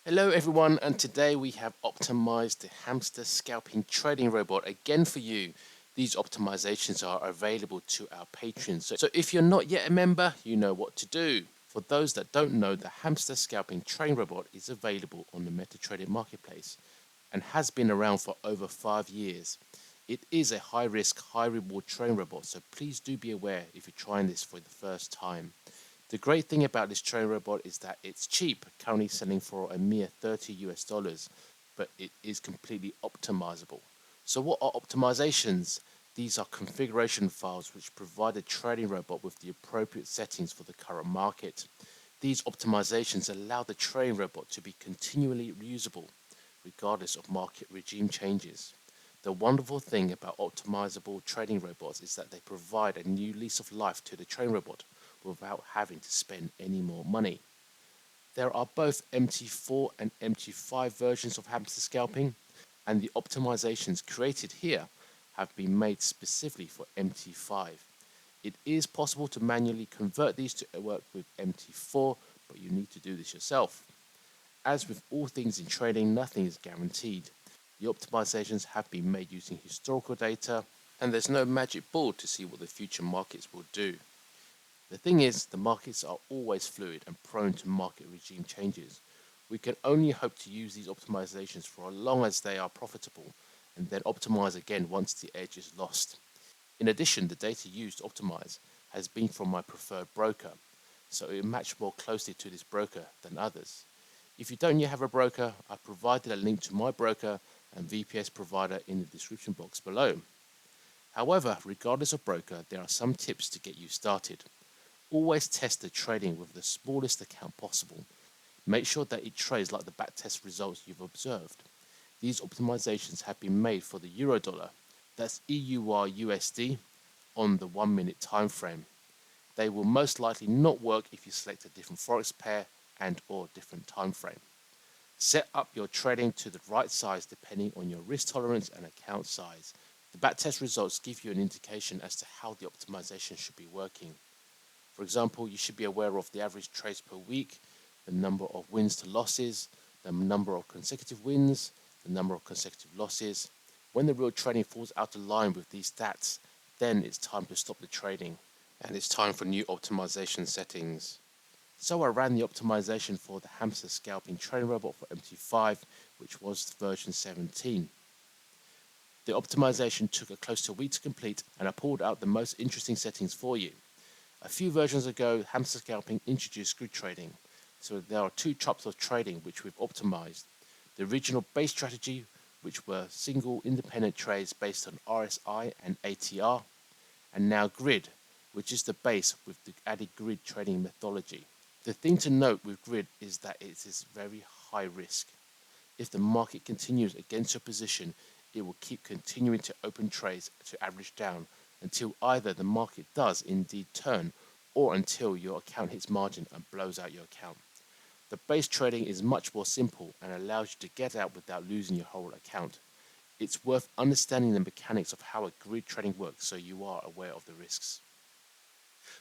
Hello everyone, and today we have optimized the Hamster Scalping trading robot again for you. These optimizations are available to our patrons. So if you're not yet a member, you know what to do. For those that don't know, the Hamster Scalping trading robot is available on the MetaTrader marketplace and has been around for over 5 years. It is a high risk, high reward trading robot, so please do be aware if you're trying this for the first time. The great thing about this train robot is that it's cheap, currently selling for a mere 30 US dollars, but it is completely optimizable. So what are optimizations? These are configuration files which provide a trading robot with the appropriate settings for the current market. These optimizations allow the trading robot to be continually reusable, regardless of market regime changes. The wonderful thing about optimizable trading robots is that they provide a new lease of life to the trading robot without having to spend any more money. There are both MT4 and MT5 versions of hamster scalping, and the optimizations created here have been made specifically for MT5. It is possible to manually convert these to work with MT4, but you need to do this yourself. As with all things in trading, nothing is guaranteed. The optimizations have been made using historical data, and there's no magic bullet to see what the future markets will do. The thing is, the markets are always fluid and prone to market regime changes. We can only hope to use these optimizations for as long as they are profitable and then optimize again once the edge is lost. In addition, the data used to optimize has been from my preferred broker, so it matched more closely to this broker than others. If you don't yet have a broker, I've provided a link to my broker and VPS provider in the description box below. However, regardless of broker, there are some tips to get you started. Always test the trading with the smallest account possible. Make sure that it trades like the backtest results you've observed. These optimizations have been made for the euro dollar, that's EUR USD, on the 1 minute time frame. They will most likely not work if you select a different forex pair and or different time frame. Set up your trading to the right size depending on your risk tolerance and account size. The backtest results give you an indication as to how the optimization should be working. For example, you should be aware of the average trades per week, the number of wins to losses, the number of consecutive wins, the number of consecutive losses. When the real trading falls out of line with these stats, then it's time to stop the trading and it's time for new optimization settings. So I ran the optimization for the hamster scalping trading robot for MT5, which was version 17. The optimization took close to a week to complete, and I pulled out the most interesting settings for you. A few versions ago, hamster scalping introduced grid trading, so there are two types of trading which we've optimized. The original base strategy, which were single independent trades based on RSI and ATR, and now grid, which is the base with the added grid trading methodology. The thing to note with grid is that it is very high risk. If the market continues against your position, it will keep continuing to open trades to average down until either the market does indeed turn or until your account hits margin and blows out your account. The base trading is much more simple and allows you to get out without losing your whole account. It's worth understanding the mechanics of how a grid trading works so you are aware of the risks.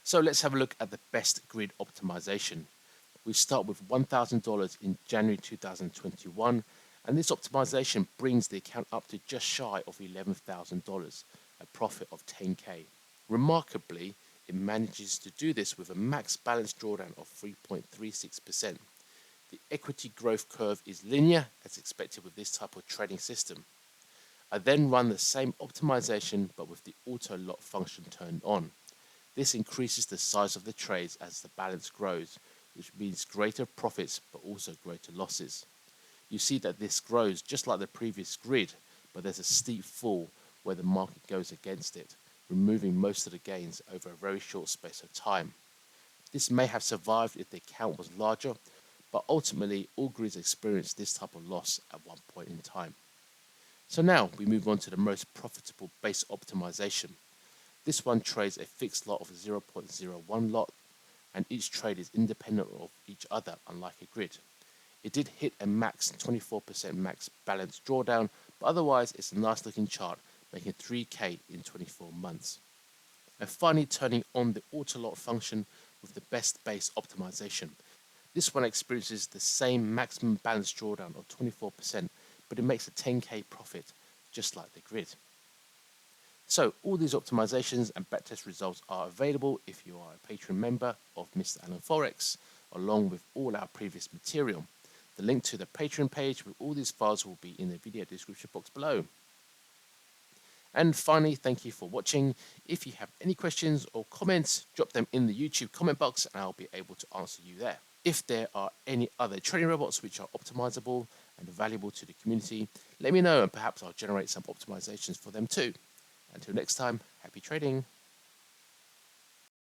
So let's have a look at the best grid optimization. We start with $1,000 in January 2021, and this optimization brings the account up to just shy of $11,000, a profit of 10k. Remarkably, it manages to do this with a max balance drawdown of 3.36%. The equity growth curve is linear as expected with this type of trading system. I then run the same optimization but with the auto lot function turned on. This increases the size of the trades as the balance grows, which means greater profits but also greater losses. You see that this grows just like the previous grid, but there's a steep fall where the market goes against it, removing most of the gains over a very short space of time. This may have survived if the account was larger, but ultimately all grids experience this type of loss at one point in time. So now we move on to the most profitable base optimization. This one trades a fixed lot of 0.01 lot, and each trade is independent of each other unlike a grid. It did hit a max 24% max balance drawdown, but otherwise it's a nice looking chart, making 3k in 24 months. And finally turning on the auto lot function with the best base optimization. This one experiences the same maximum balance drawdown of 24%, but it makes a 10k profit, just like the grid. So all these optimizations and backtest results are available if you are a Patreon member of Mr. Alan Forex, along with all our previous material. The link to the Patreon page with all these files will be in the video description box below. And finally, thank you for watching. If you have any questions or comments, drop them in the YouTube comment box and I'll be able to answer you there. If there are any other trading robots which are optimizable and valuable to the community, let me know and perhaps I'll generate some optimizations for them too. Until next time, happy trading.